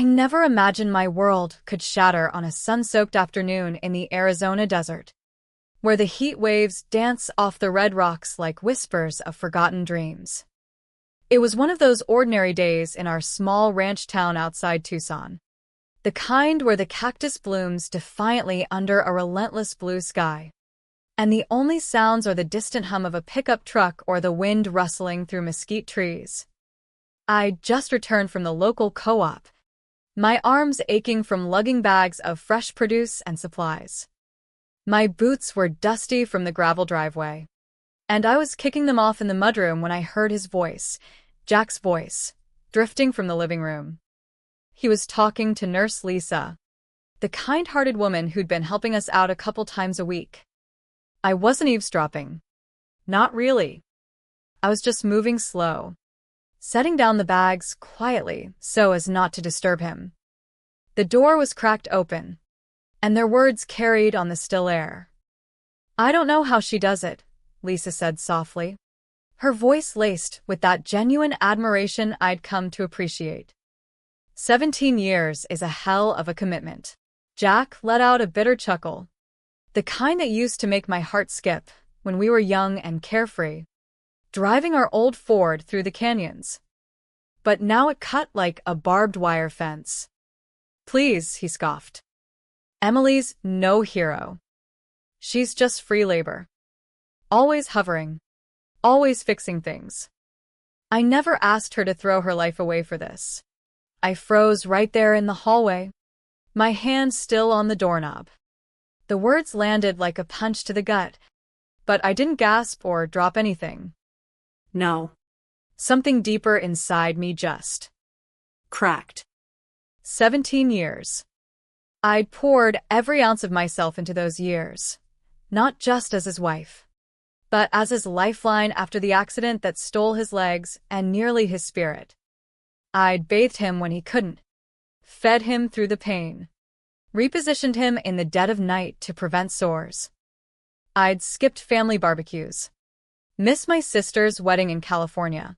I never imagined my world could shatter on a sun-soaked afternoon in the Arizona desert, where the heat waves dance off the red rocks like whispers of forgotten dreams. It was one of those ordinary days in our small ranch town outside Tucson, the kind where the cactus blooms defiantly under a relentless blue sky, and the only sounds are the distant hum of a pickup truck or the wind rustling through mesquite trees. I'd just returned from the local co-op, my arms aching from lugging bags of fresh produce and supplies. My boots were dusty from the gravel driveway, and I was kicking them off in the mudroom when I heard his voice, Jack's voice, drifting from the living room. He was talking to Nurse Lisa, the kind-hearted woman who'd been helping us out a couple times a week. I wasn't eavesdropping. Not really. I was just moving slow, setting down the bags quietly so as not to disturb him. The door was cracked open, and their words carried on the still air. "I don't know how she does it," Lisa said softly, her voice laced with that genuine admiration I'd come to appreciate. 17 years is a hell of a commitment. Jack let out a bitter chuckle, the kind that used to make my heart skip when we were young and carefree, driving our old Ford through the canyons. But now it cut like a barbed wire fence. "Please," he scoffed. "Emily's no hero. She's just free labor. Always hovering. Always fixing things." I never asked her to throw her life away for this. I froze right there in the hallway, my hand still on the doorknob. The words landed like a punch to the gut, but I didn't gasp or drop anything. No. Something deeper inside me just cracked. 17 years. I'd poured every ounce of myself into those years, not just as his wife, but as his lifeline after the accident that stole his legs and nearly his spirit. I'd bathed him when he couldn't, fed him through the pain, repositioned him in the dead of night to prevent sores. I'd skipped family barbecues, missed my sister's wedding in California,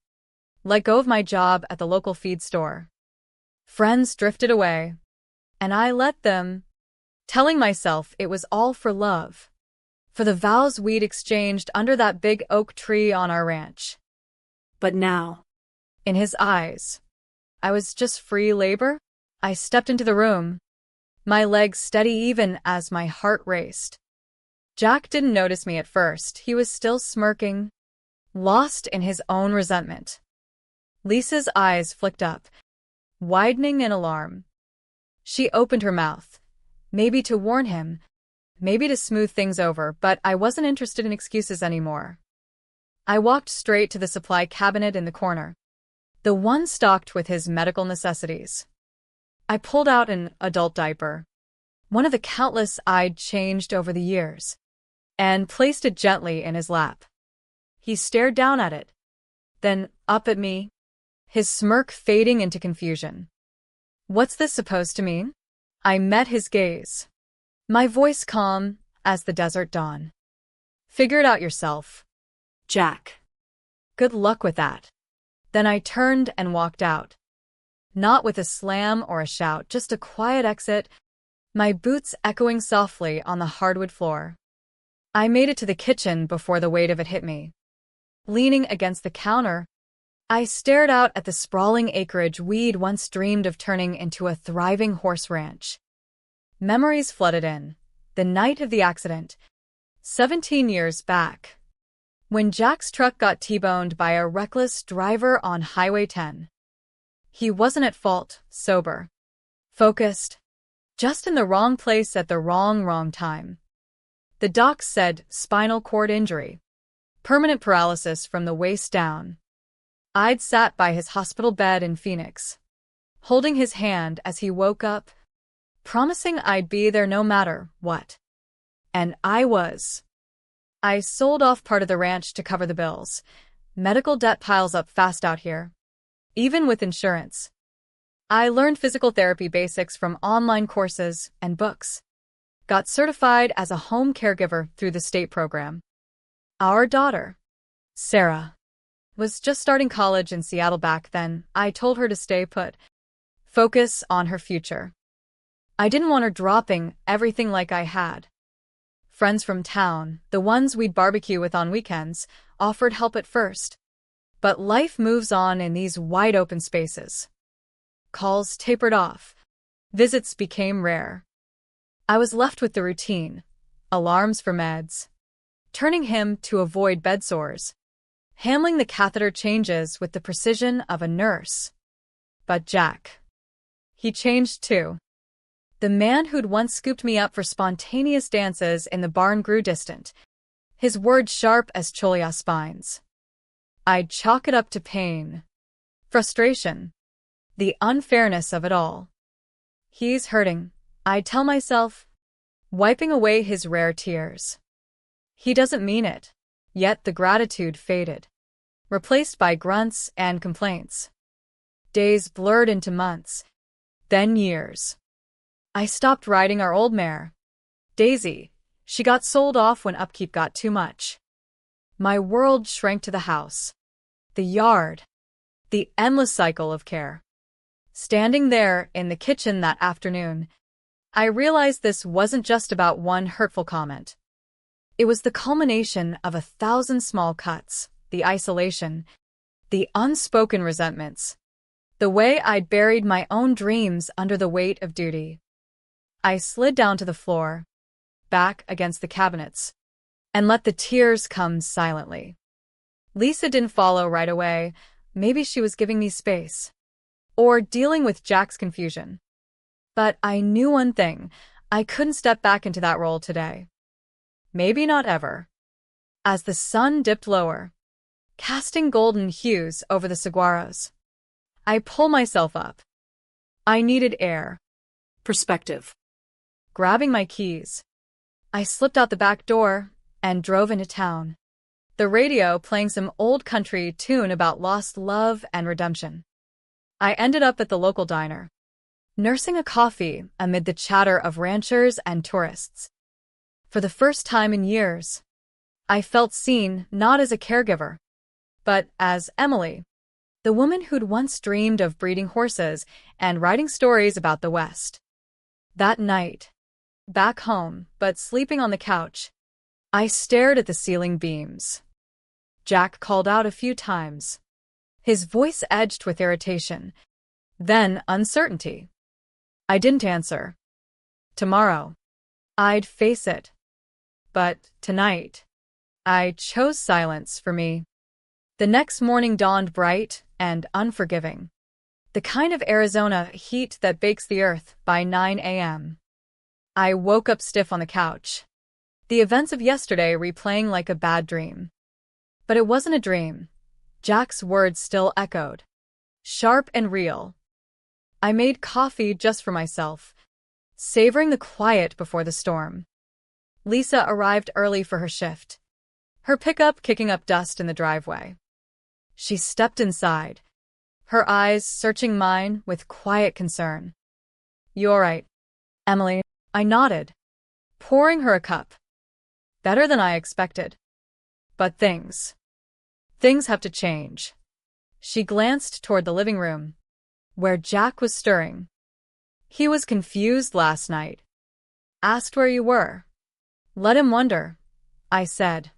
let go of my job at the local feed store. Friends drifted away, and I let them, telling myself it was all for love, for the vows we'd exchanged under that big oak tree on our ranch. But now, in his eyes, I was just free labor. I stepped into the room, my legs steady even as my heart raced. Jack didn't notice me at first. He was still smirking, lost in his own resentment. Lisa's eyes flicked up, widening in alarm. She opened her mouth, maybe to warn him, maybe to smooth things over, but I wasn't interested in excuses anymore. I walked straight to the supply cabinet in the corner, the one stocked with his medical necessities. I pulled out an adult diaper, one of the countless I'd changed over the years, and placed it gently in his lap. He stared down at it, then up at me, his smirk fading into confusion. "What's this supposed to mean?" I met his gaze, my voice calm as the desert dawn. "Figure it out yourself, Jack." "Good luck with that." Then I turned and walked out. Not with a slam or a shout, just a quiet exit, my boots echoing softly on the hardwood floor. I made it to the kitchen before the weight of it hit me. Leaning against the counter, I stared out at the sprawling acreage we'd once dreamed of turning into a thriving horse ranch. Memories flooded in. The night of the accident, 17 years back, when Jack's truck got T-boned by a reckless driver on Highway 10. He wasn't at fault, sober, focused, just in the wrong place at the wrong time. The docs said spinal cord injury, permanent paralysis from the waist down. I'd sat by his hospital bed in Phoenix, holding his hand as he woke up, promising I'd be there no matter what. And I was. I sold off part of the ranch to cover the bills. Medical debt piles up fast out here, even with insurance. I learned physical therapy basics from online courses and books. Got certified as a home caregiver through the state program. Our daughter, Sarah, was just starting college in Seattle back then. I told her to stay put, focus on her future. I didn't want her dropping everything like I had. Friends from town, the ones we'd barbecue with on weekends, offered help at first. But life moves on in these wide-open spaces. Calls tapered off. Visits became rare. I was left with the routine, alarms for meds, turning him to avoid bed sores, handling the catheter changes with the precision of a nurse. But Jack. He changed too. The man who'd once scooped me up for spontaneous dances in the barn grew distant, his words sharp as cholla spines. I'd chalk it up to pain, frustration, the unfairness of it all. He's hurting, I'd tell myself, wiping away his rare tears. He doesn't mean it, yet the gratitude faded, replaced by grunts and complaints. Days blurred into months, then years. I stopped riding our old mare, Daisy. She got sold off when upkeep got too much. My world shrank to the house, the yard, the endless cycle of care. Standing there in the kitchen that afternoon, I realized this wasn't just about one hurtful comment. It was the culmination of 1,000 small cuts, the isolation, the unspoken resentments, the way I'd buried my own dreams under the weight of duty. I slid down to the floor, back against the cabinets, and let the tears come silently. Lisa didn't follow right away. Maybe she was giving me space, or dealing with Jack's confusion. But I knew one thing, I couldn't step back into that role today. Maybe not ever. As the sun dipped lower, casting golden hues over the saguaros, I pulled myself up. I needed air. Perspective. Grabbing my keys, I slipped out the back door and drove into town, the radio playing some old country tune about lost love and redemption. I ended up at the local diner, nursing a coffee amid the chatter of ranchers and tourists. For the first time in years, I felt seen not as a caregiver, but as Emily, the woman who'd once dreamed of breeding horses and writing stories about the West. That night, back home, but sleeping on the couch, I stared at the ceiling beams. Jack called out a few times, his voice edged with irritation, then uncertainty. I didn't answer. Tomorrow, I'd face it. But tonight, I chose silence for me. The next morning dawned bright and unforgiving, the kind of Arizona heat that bakes the earth by 9 a.m. I woke up stiff on the couch, the events of yesterday replaying like a bad dream. But it wasn't a dream. Jack's words still echoed, sharp and real. I made coffee just for myself, savoring the quiet before the storm. Lisa arrived early for her shift, her pickup kicking up dust in the driveway. She stepped inside, her eyes searching mine with quiet concern. "You all right, Emily?" I nodded, pouring her a cup. Better than I expected. But things have to change. She glanced toward the living room, where Jack was stirring. He was confused last night. Asked where you were. Let him wonder, I said,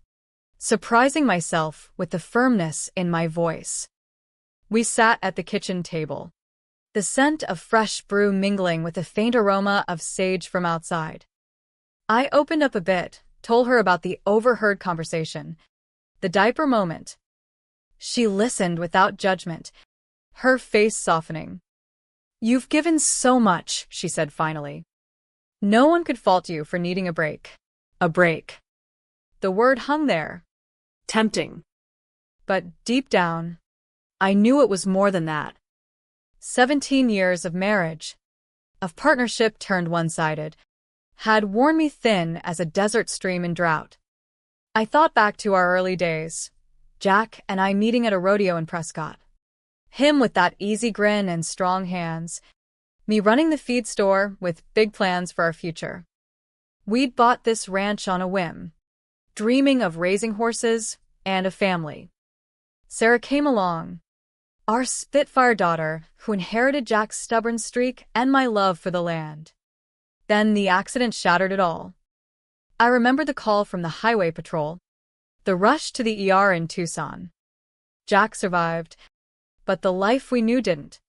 surprising myself with the firmness in my voice. We sat at the kitchen table, the scent of fresh brew mingling with the faint aroma of sage from outside. I opened up a bit, told her about the overheard conversation, the diaper moment. She listened without judgment, her face softening. "You've given so much," she said finally. "No one could fault you for needing a break." A break. The word hung there. Tempting. But deep down, I knew it was more than that. 17 years of marriage, of partnership turned one-sided, had worn me thin as a desert stream in drought. I thought back to our early days, Jack and I meeting at a rodeo in Prescott. Him with that easy grin and strong hands, me running the feed store with big plans for our future. We'd bought this ranch on a whim, dreaming of raising horses and a family. Sarah came along, Our Spitfire daughter, who inherited Jack's stubborn streak and my love for the land. Then the accident shattered it all. I remember the call from the highway patrol, the rush to the ER in Tucson. Jack survived, but the life we knew didn't.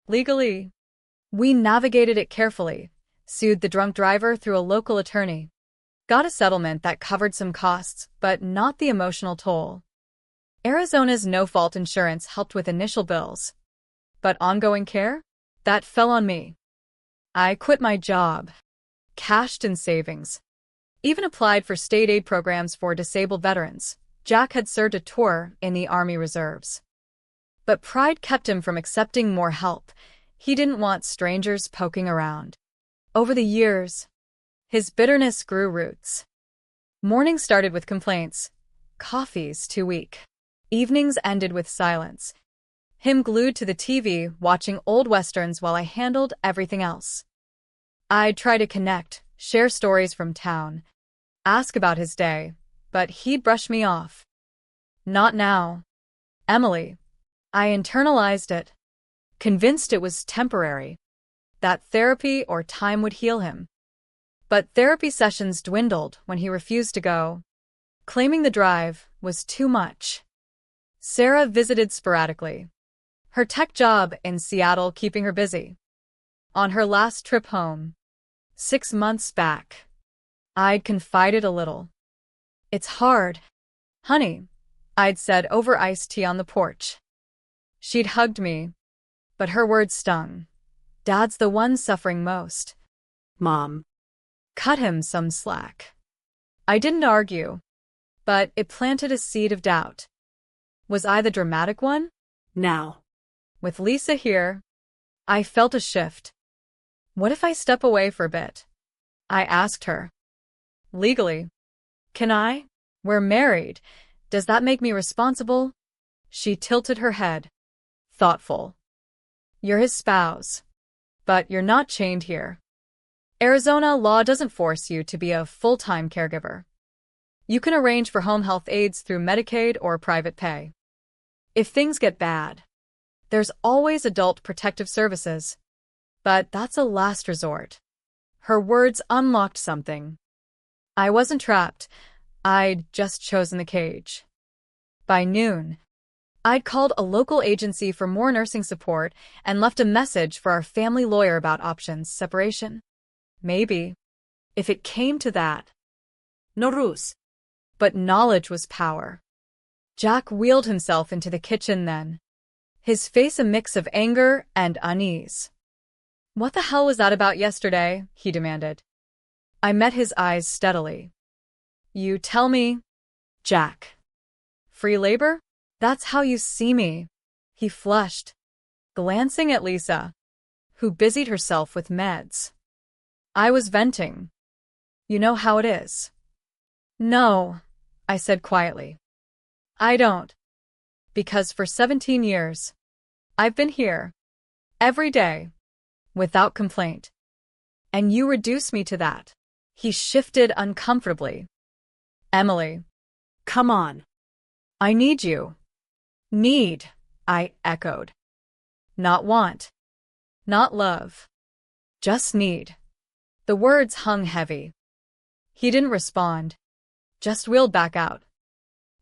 Legally, we navigated it carefully, sued the drunk driver through a local attorney, got a settlement that covered some costs, but not the emotional toll. Arizona's no-fault insurance helped with initial bills, but ongoing care? That fell on me. I quit my job, cashed in savings, even applied for state aid programs for disabled veterans. Jack had served a tour in the Army Reserves. But pride kept him from accepting more help. He didn't want strangers poking around. Over the years, his bitterness grew roots. Mornings started with complaints. Coffee's too weak. Evenings ended with silence. Him glued to the TV, watching old westerns while I handled everything else. I'd try to connect, share stories from town, ask about his day, but he'd brush me off. Not now. Emily. I internalized it, convinced it was temporary, that therapy or time would heal him. But therapy sessions dwindled when he refused to go. Claiming the drive was too much. Sarah visited sporadically, her tech job in Seattle keeping her busy. On her last trip home, 6 months back, I'd confided a little. "It's hard, honey," I'd said over iced tea on the porch. She'd hugged me, but her words stung. "Dad's the one suffering most." Mom. Cut him some slack. I didn't argue, but it planted a seed of doubt. Was I the dramatic one? Now. With Lisa here, I felt a shift. What if I step away for a bit? I asked her. Legally. Can I? We're married. Does that make me responsible? She tilted her head. Thoughtful. You're his spouse, but you're not chained here. Arizona law doesn't force you to be a full-time caregiver. You can arrange for home health aides through Medicaid or private pay. If things get bad, there's always adult protective services. But that's a last resort. Her words unlocked something. I wasn't trapped. I'd just chosen the cage. By noon, I'd called a local agency for more nursing support and left a message for our family lawyer about options, separation. Maybe, if it came to that. No ruse. But knowledge was power. Jack wheeled himself into the kitchen then, his face a mix of anger and unease. "What the hell was that about yesterday?" he demanded. I met his eyes steadily. "You tell me, Jack. Free labor? That's how you see me." He flushed, glancing at Lisa, who busied herself with meds. I was venting. "You know how it is." "No," I said quietly. "I don't. Because for 17 years, I've been here, every day, without complaint. And you reduce me to that." He shifted uncomfortably. "Emily, Come on. I need you." "Need," I echoed. Not want. Not love. Just need. The words hung heavy. He didn't respond, just wheeled back out.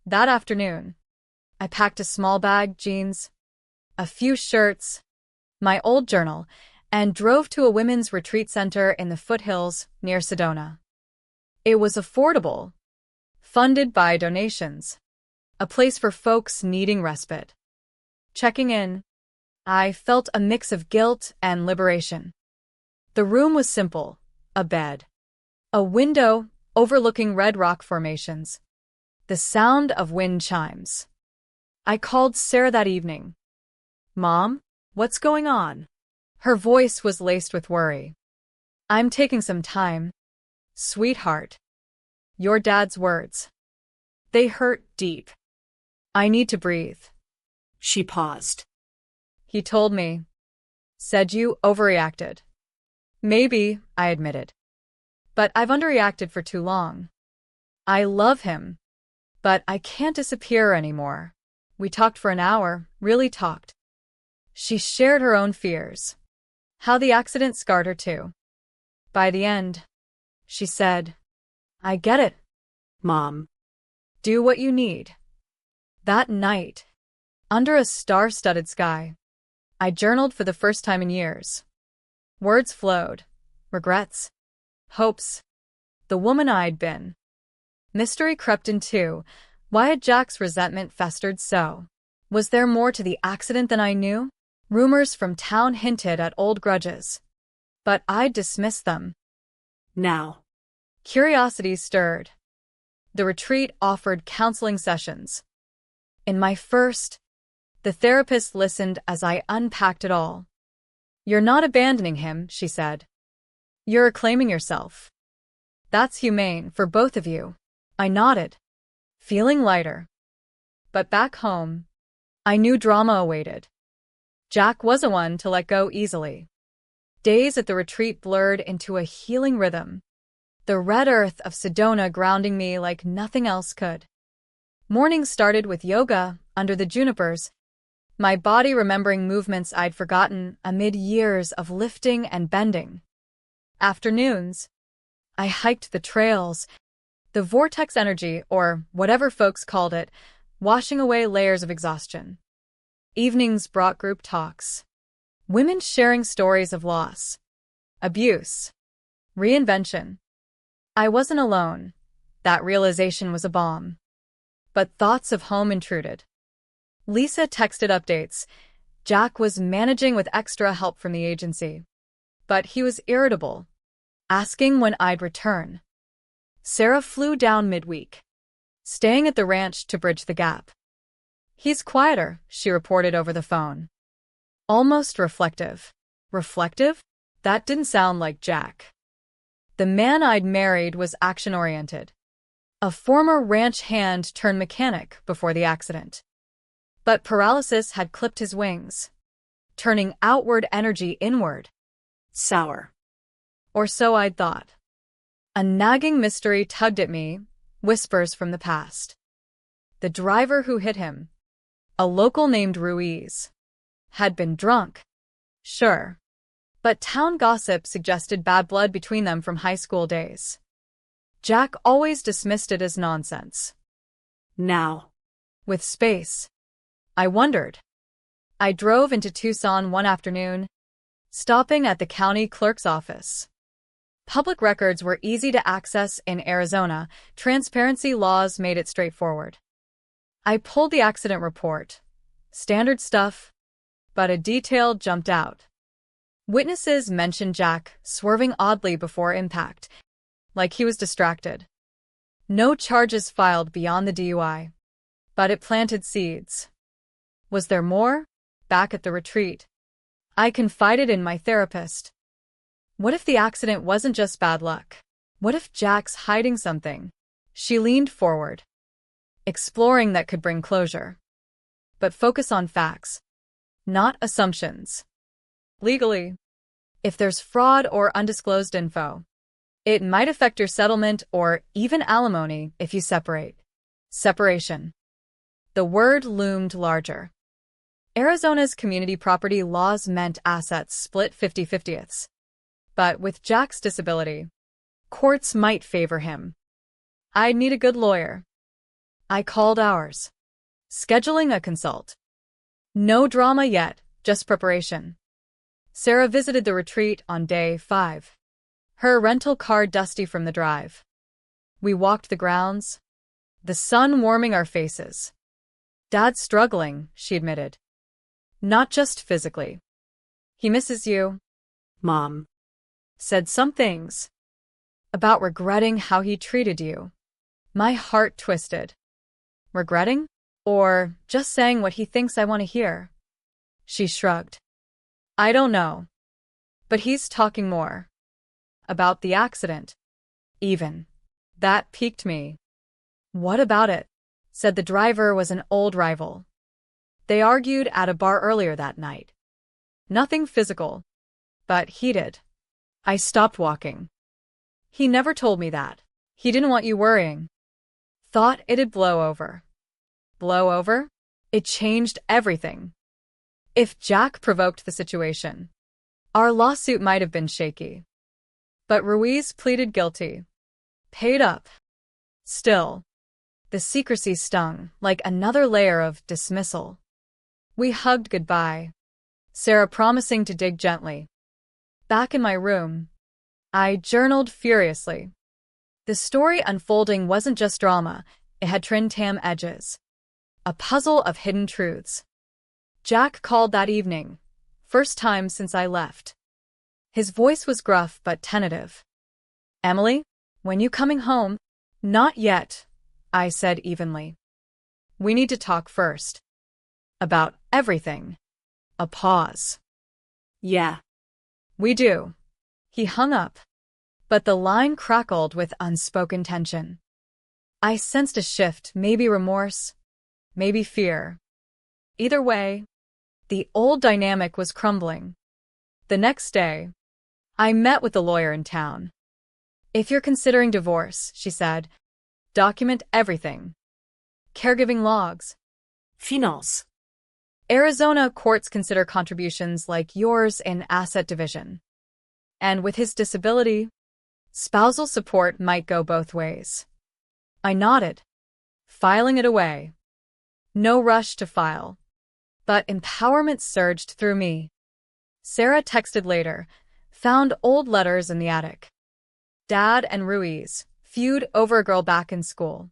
That afternoon, I packed a small bag, jeans, a few shirts, my old journal, and drove to a women's retreat center in the foothills near Sedona. It was affordable, funded by donations, a place for folks needing respite. Checking in, I felt a mix of guilt and liberation. The room was simple, a bed, a window overlooking red rock formations, the sound of wind chimes. I called Sarah that evening. "Mom, what's going on?" Her voice was laced with worry. "I'm taking some time, sweetheart." Your dad's words. They hurt deep. I need to breathe. She paused. He told me. Said you overreacted. Maybe, I admitted. But I've underreacted for too long. I love him, but I can't disappear anymore. We talked for an hour, really talked. She shared her own fears. How the accident scarred her too. By the end, she said, "I get it. Mom. Do what you need." That night, under a star-studded sky, I journaled for the first time in years. Words flowed. Regrets. Hopes. The woman I'd been. Mystery crept in too. Why had Jack's resentment festered so? Was there more to the accident than I knew? Rumors from town hinted at old grudges, but I'd dismissed them. Now. Curiosity stirred. The retreat offered counseling sessions. In my first, the therapist listened as I unpacked it all. "You're not abandoning him," she said. "You're reclaiming yourself. That's humane for both of you." I nodded, feeling lighter. But back home, I knew drama awaited. Jack wasn't one to let go easily. Days at the retreat blurred into a healing rhythm, the red earth of Sedona grounding me like nothing else could. Mornings started with yoga under the junipers, my body remembering movements I'd forgotten amid years of lifting and bending. Afternoons, I hiked the trails, the vortex energy, or whatever folks called it, washing away layers of exhaustion. Evenings brought group talks. Women sharing stories of loss, abuse, reinvention. I wasn't alone. That realization was a balm. But thoughts of home intruded. Lisa texted updates. Jack was managing with extra help from the agency. But he was irritable, asking when I'd return. Sarah flew down midweek, staying at the ranch to bridge the gap. "He's quieter," she reported over the phone. Almost reflective. Reflective? That didn't sound like Jack. The man I'd married was action-oriented. A former ranch hand turned mechanic before the accident. But paralysis had clipped his wings, turning outward energy inward. Sour. Or so I'd thought. A nagging mystery tugged at me, whispers from the past. The driver who hit him, a local named Ruiz, had been drunk. Sure. But town gossip suggested bad blood between them from high school days. Jack always dismissed it as nonsense. Now. With space. I wondered. I drove into Tucson one afternoon, stopping at the county clerk's office. Public records were easy to access in Arizona. Transparency laws made it straightforward. I pulled the accident report. Standard stuff, but a detail jumped out. Witnesses mentioned Jack swerving oddly before impact, like he was distracted. No charges filed beyond the DUI, but it planted seeds. Was there more? Back at the retreat, I confided in my therapist. What if the accident wasn't just bad luck? What if Jack's hiding something? She leaned forward, exploring that could bring closure. But focus on facts, not assumptions. Legally, if there's fraud or undisclosed info, it might affect your settlement or even alimony if you separate. Separation. The word loomed larger. Arizona's community property laws meant assets split 50-50ths. But with Jack's disability, courts might favor him. I'd need a good lawyer. I called ours, scheduling a consult. No drama yet, just preparation. Sarah visited the retreat on day 5. Her rental car dusty from the drive. We walked the grounds, the sun warming our faces. "Dad's struggling," she admitted. "Not just physically. He misses you." Mom said some things about regretting how he treated you. My heart twisted. Regretting? Or just saying what he thinks I want to hear? She shrugged. "I don't know. But he's talking more. About the accident. Even. That piqued me." "What about it?" said the driver was an old rival. They argued at a bar earlier that night. Nothing physical, but heated. I stopped walking. "He never told me that. He didn't want you worrying. Thought it'd blow over." Blow over? It changed everything. If Jack provoked the situation, our lawsuit might have been shaky. But Ruiz pleaded guilty, paid up. Still, the secrecy stung like another layer of dismissal. We hugged goodbye, Sarah promising to dig gently. Back in my room, I journaled furiously. The story unfolding wasn't just drama, it had trim edges. A puzzle of hidden truths. Jack called that evening, first time since I left. His voice was gruff but tentative. "Emily, when you coming home?" "Not yet," I said evenly. "We need to talk first." "About everything." A pause. Yeah. "We do." He hung up, but the line crackled with unspoken tension. I sensed a shift, maybe remorse, maybe fear. Either way, the old dynamic was crumbling. The next day, I met with the lawyer in town. "If you're considering divorce," she said, "document everything. Caregiving logs. Finals. Arizona courts consider contributions like yours in asset division. And with his disability, spousal support might go both ways." I nodded, filing it away. No rush to file, but empowerment surged through me. Sarah texted later, found old letters in the attic. Dad and Ruiz feud over a girl back in school.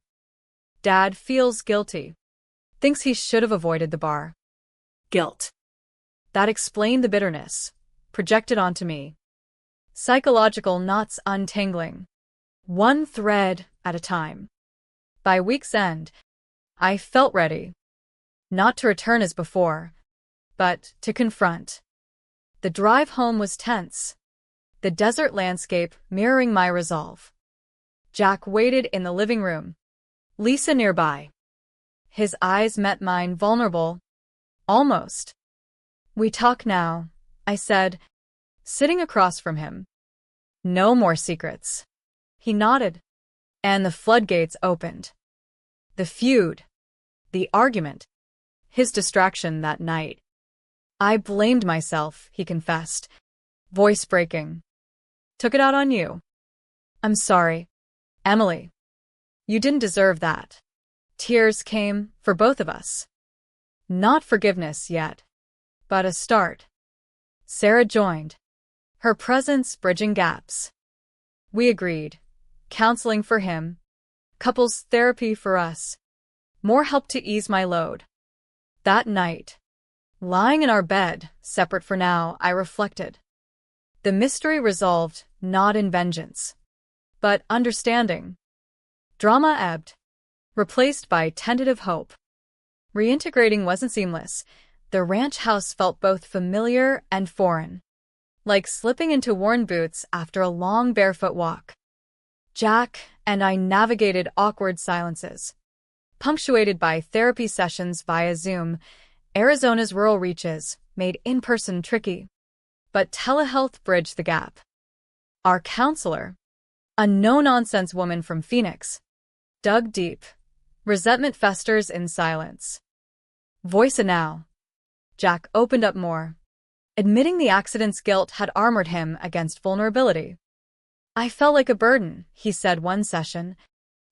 Dad feels guilty, thinks he should have avoided the bar. Guilt. That explained the bitterness, projected onto me. Psychological knots untangling, one thread at a time. By week's end, I felt ready, not to return as before, but to confront. The drive home was tense, the desert landscape mirroring my resolve. Jack waited in the living room, Lisa nearby. His eyes met mine, vulnerable, almost. "We talk now," I said, sitting across from him. "No more secrets." He nodded, and the floodgates opened. The feud, the argument, his distraction that night. "I blamed myself," he confessed, voice breaking. "Took it out on you. I'm sorry, Emily. You didn't deserve that." Tears came for both of us. Not forgiveness yet, but a start. Sarah joined, her presence bridging gaps. We agreed. Counseling for him, couples therapy for us, more help to ease my load. That night, lying in our bed, separate for now, I reflected. The mystery resolved not in vengeance, but understanding. Drama ebbed, replaced by tentative hope. Reintegrating wasn't seamless. The ranch house felt both familiar and foreign, like slipping into worn boots after a long barefoot walk. Jack and I navigated awkward silences, punctuated by therapy sessions via Zoom. Arizona's rural reaches made in-person tricky, but telehealth bridged the gap. Our counselor, a no-nonsense woman from Phoenix, dug deep. Resentment festers in silence. Voice a now. Jack opened up more, admitting the accident's guilt had armored him against vulnerability. "I felt like a burden," he said one session,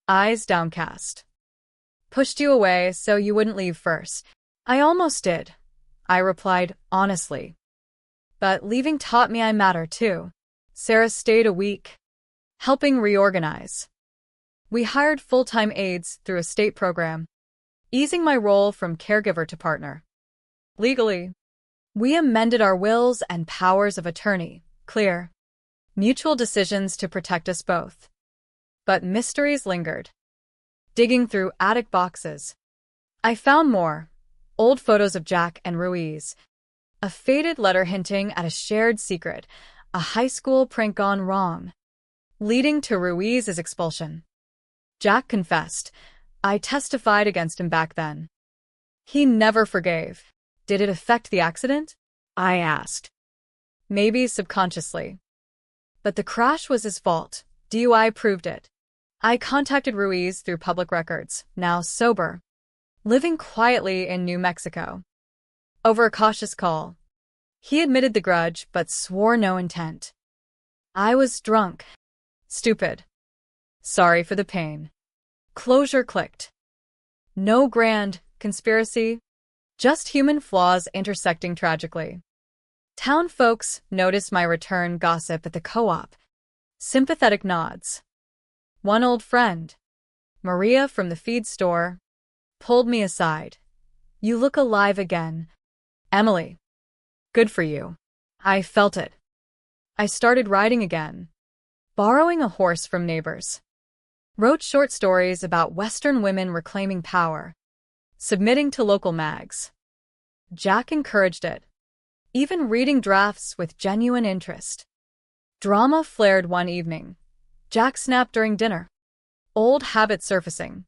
eyes downcast. "Pushed you away so you wouldn't leave first." "I almost did," I replied honestly. "But leaving taught me I matter too." Sarah stayed a week, helping reorganize. We hired full-time aides through a state program, easing my role from caregiver to partner. Legally, we amended our wills and powers of attorney, clear, mutual decisions to protect us both. But mysteries lingered. Digging through attic boxes, I found more. Old photos of Jack and Ruiz, a faded letter hinting at a shared secret, a high school prank gone wrong, leading to Ruiz's expulsion. Jack confessed. I testified against him back then. He never forgave. Did it affect the accident? I asked. Maybe subconsciously. But the crash was his fault. DUI proved it. I contacted Ruiz through public records, now sober, living quietly in New Mexico. over a cautious call. He admitted the grudge, but swore no intent. I was drunk. Stupid. Sorry for the pain. Closure clicked. No grand conspiracy, just human flaws intersecting tragically. Town folks noticed my return gossip at the co-op. Sympathetic nods. One old friend, Maria from the feed store, pulled me aside. You look alive again, Emily. Good for you. I felt it. I started riding again, borrowing a horse from neighbors. Wrote short stories about Western women reclaiming power, submitting to local mags. Jack encouraged it, even reading drafts with genuine interest. Drama flared one evening. Jack snapped during dinner. Old habit surfacing.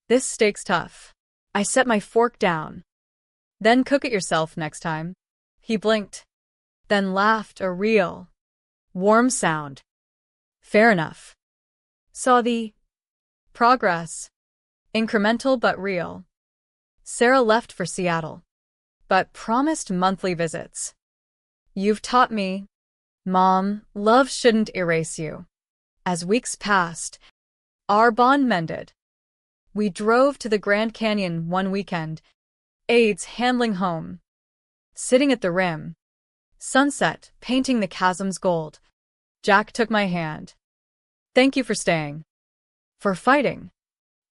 This steak's tough. I set my fork down. Then cook it yourself next time. He blinked, then laughed a real, warm sound. Fair enough. Saw the progress. Incremental but real. Sarah left for Seattle, but promised monthly visits. You've taught me, Mom, love shouldn't erase you. As weeks passed, our bond mended. We drove to the Grand Canyon one weekend, aides handling home. Sitting at the rim, sunset painting the chasms gold. Jack took my hand. Thank you for staying. For fighting.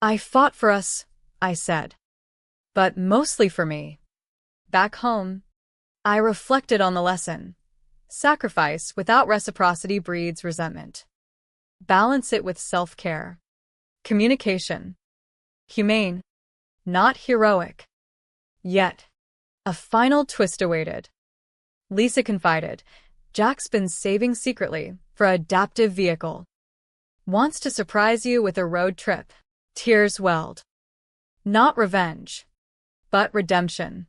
I fought for us, I said. But mostly for me. Back home, I reflected on the lesson. Sacrifice without reciprocity breeds resentment. Balance it with self-care. Communication. Humane, not heroic. Yet, a final twist awaited. Lisa confided, Jack's been saving secretly for adaptive vehicle. Wants to surprise you with a road trip. Tears welled. Not revenge, but redemption.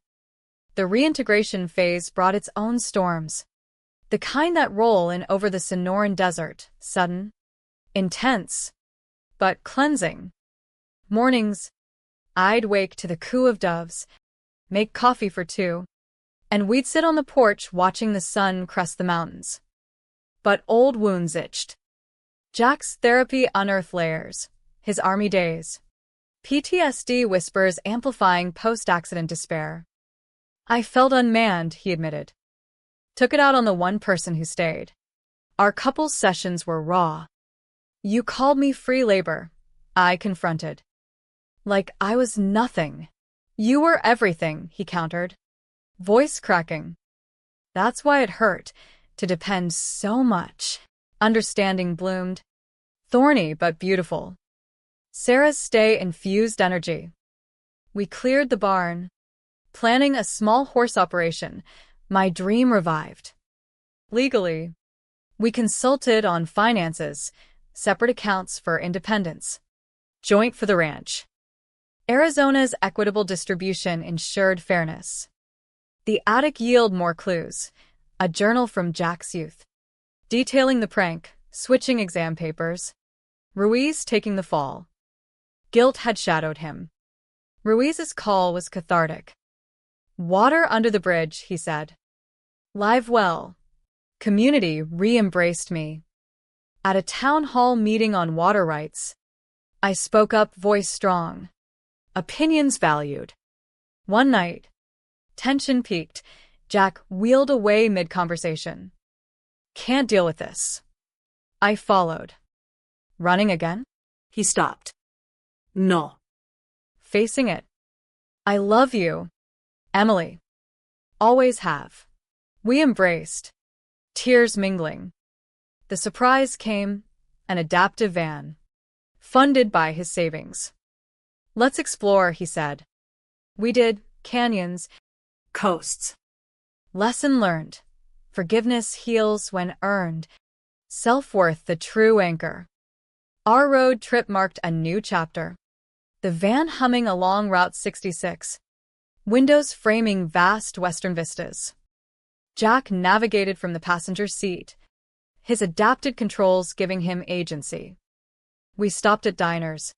The reintegration phase brought its own storms. The kind that roll in over the Sonoran Desert, sudden, intense, but cleansing. Mornings, I'd wake to the coo of doves, make coffee for two, and we'd sit on the porch watching the sun crest the mountains. But old wounds itched. Jack's therapy unearthed layers, his army days. PTSD whispers amplifying post-accident despair. I felt unmanned, he admitted. Took it out on the one person who stayed. Our couple's sessions were raw. You called me free labor, I confronted. Like I was nothing. You were everything, he countered. Voice cracking. That's why it hurt, to depend so much. Understanding bloomed. Thorny but beautiful. Sarah's stay infused energy. We cleared the barn. Planning a small horse operation, my dream revived. Legally, we consulted on finances, separate accounts for independence, joint for the ranch. Arizona's equitable distribution ensured fairness. The attic yielded more clues, a journal from Jack's youth, detailing the prank, switching exam papers, Ruiz taking the fall. Guilt had shadowed him. Ruiz's call was cathartic. Water under the bridge, he said. Live well. Community re-embraced me. At a town hall meeting on water rights, I spoke up, voice strong. Opinions valued. One night, tension peaked. Jack wheeled away mid-conversation. Can't deal with this. I followed. Running again? He stopped. No. Facing it. I love you, Emily. Always have. We embraced. Tears mingling. The surprise came, an adaptive van, funded by his savings. Let's explore, he said. We did canyons, Coasts. lesson learned. Forgiveness heals when earned. Self-worth the true anchor. Our road trip marked a new chapter. The van humming along Route 66. Windows framing vast western vistas. Jack navigated from the passenger seat, his adapted controls giving him agency. We stopped at diners,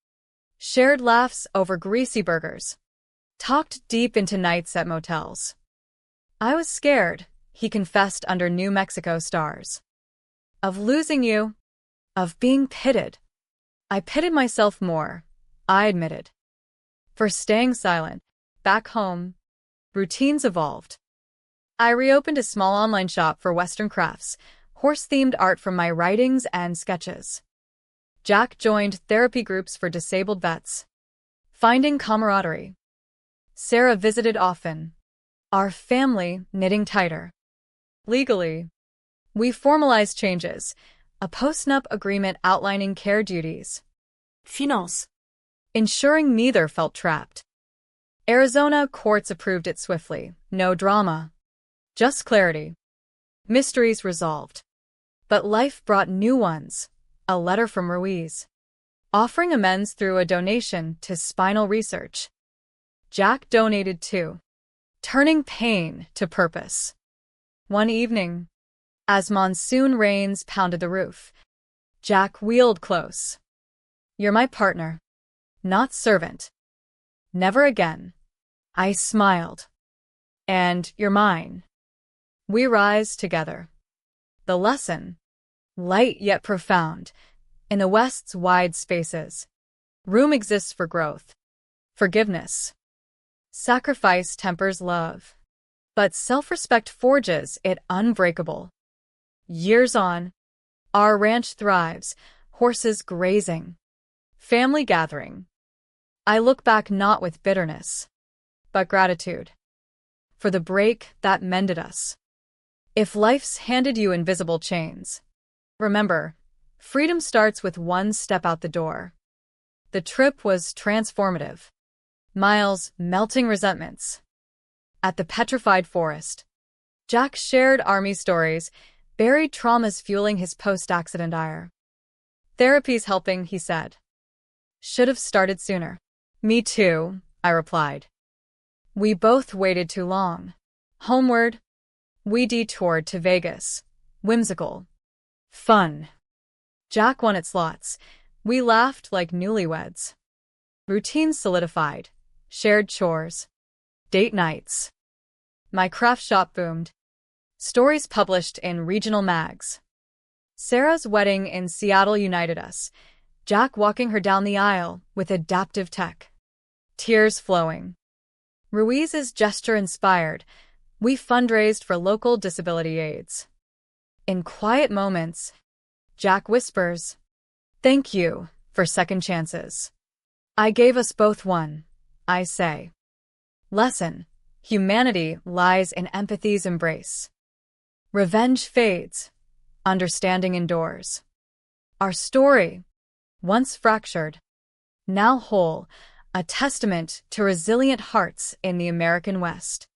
shared laughs over greasy burgers, talked deep into nights at motels. I was scared, he confessed under New Mexico stars. Of losing you. Of being pitted. I pitted myself more, I admitted. For staying silent. Back home, routines evolved. I reopened a small online shop for Western crafts, horse-themed art from my writings and sketches. Jack joined therapy groups for disabled vets. Finding camaraderie. Sarah visited often. Our family knitting tighter. Legally, we formalized changes, a post-nup agreement outlining care duties. Finance. Ensuring neither felt trapped. Arizona courts approved it swiftly, no drama. Just clarity. Mysteries resolved. But life brought new ones. A letter from Ruiz. Offering amends through a donation to spinal research. Jack donated too. Turning pain to purpose. One evening, as monsoon rains pounded the roof, Jack wheeled close. You're my partner, not servant. Never again. I smiled. And you're mine. We rise together. The lesson, light yet profound, in the West's wide spaces. Room exists for growth, forgiveness. Sacrifice tempers love, but self-respect forges it unbreakable. Years on, our ranch thrives, horses grazing, family gathering. I look back not with bitterness, but gratitude. For the break that mended us. If life's handed you invisible chains, remember, freedom starts with one step out the door. The trip was transformative. Miles melting resentments. At the petrified forest, Jack shared army stories, buried traumas fueling his post-accident ire. Therapy's helping, he said. Should have started sooner. Me too, I replied. We both waited too long. Homeward, we detoured to Vegas. Whimsical. Fun. Jack won at slots. We laughed like newlyweds. Routines solidified. Shared chores. Date nights. My craft shop boomed. Stories published in regional mags. Sarah's wedding in Seattle united us. Jack walking her down the aisle with adaptive tech. Tears flowing. Ruiz's gesture inspired. We fundraised for local disability aids. In quiet moments, Jack whispers, "Thank you for second chances." I gave us both one, I say. Lesson: humanity lies in empathy's embrace. Revenge fades, understanding endures. Our story, once fractured, now whole, a testament to resilient hearts in the American West.